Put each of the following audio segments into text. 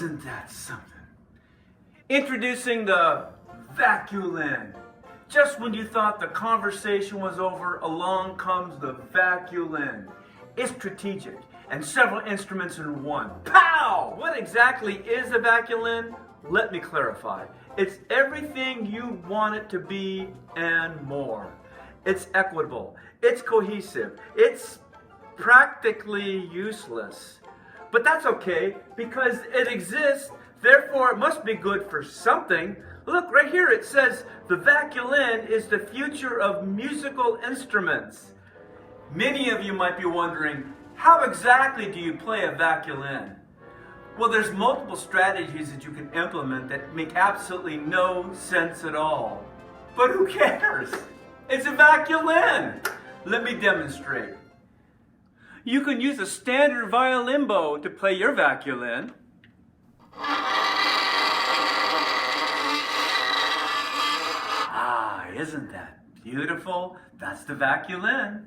Isn't that something? Introducing the Vaccu-lin. Just when you thought the conversation was over, along comes the Vaccu-lin. It's strategic and several instruments in one. Pow! What exactly is a Vaccu-lin? Let me clarify. It's everything you want it to be and more. It's equitable. It's cohesive. It's practically useless. But that's okay because it exists, therefore it must be good for something. Look, right here it says the Vaccu-lin is the future of musical instruments. Many of you might be wondering, how exactly do you play a Vaccu-lin? Well, there's multiple strategies that you can implement that make absolutely no sense at all. But who cares? It's a Vaccu-lin. Let me demonstrate. You can use a standard violin bow to play your Vaccu-lin. Ah, isn't that beautiful? That's the Vaccu-lin.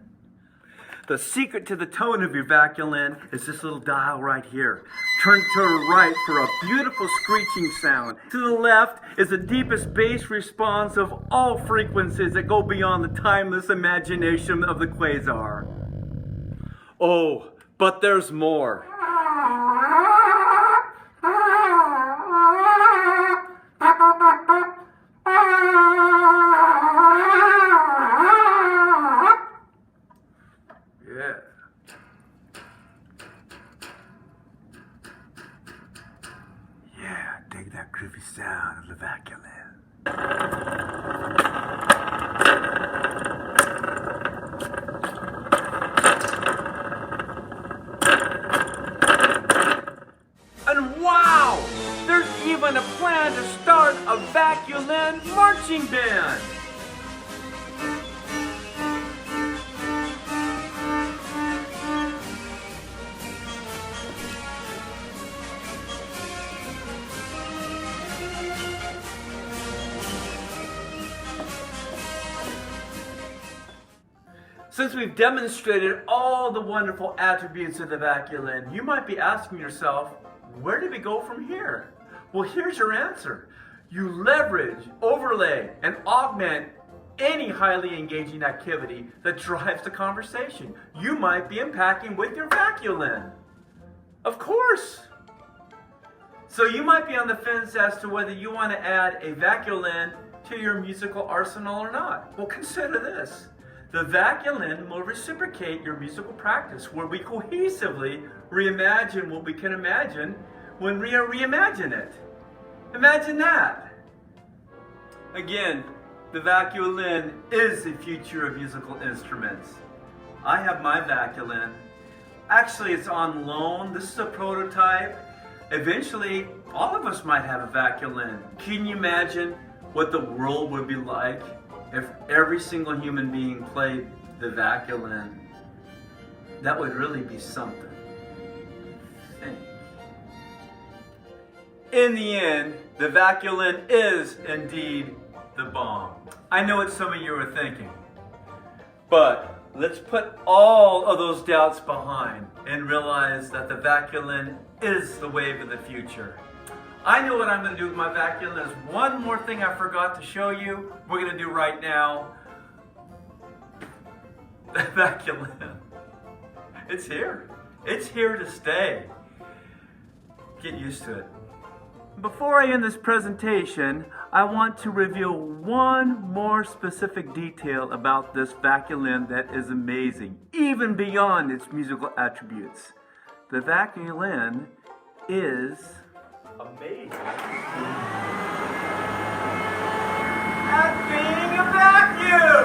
The secret to the tone of your Vaccu-lin is this little dial right here. Turn to the right for a beautiful screeching sound. To the left is the deepest bass response of all frequencies that go beyond the timeless imagination of the quasar. Oh, but there's more. Yeah. Yeah, dig that groovy sound of the Vaccu-lin. And wow! There's even a plan to start a Vaccu-lin marching band! Since we've demonstrated all the wonderful attributes of the Vaccu-lin, you might be asking yourself, where do we go from here? Well, here's your answer. You leverage, overlay, and augment any highly engaging activity that drives the conversation. You might be unpacking with your Vaccu-lin. Of course. So you might be on the fence as to whether you want to add a Vaccu-lin to your musical arsenal or not. Well, consider this. The Vaccu-lin will reciprocate your musical practice, where we cohesively reimagine what we can imagine when we reimagine it. Imagine that. Again, the Vaccu-lin is the future of musical instruments. I have my Vaccu-lin. Actually, it's on loan. This is a prototype. Eventually, all of us might have a Vaccu-lin. Can you imagine what the world would be like if every single human being played the Vaccu-lin? That would really be something. Think. In the end, the Vaccu-lin is indeed the bomb. I know what some of you are thinking, but let's put all of those doubts behind and realize that the Vaccu-lin is the wave of the future. I know what I'm going to do with my Vaccu-lin. There's one more thing I forgot to show you. We're going to do right now. The Vaccu-lin. It's here. It's here to stay. Get used to it. Before I end this presentation, I want to reveal one more specific detail about this Vaccu-lin that is amazing, even beyond its musical attributes. The Vaccu-lin is amazing at being a vacuum!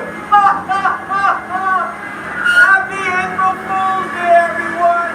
Happy April Fool's Day, everyone!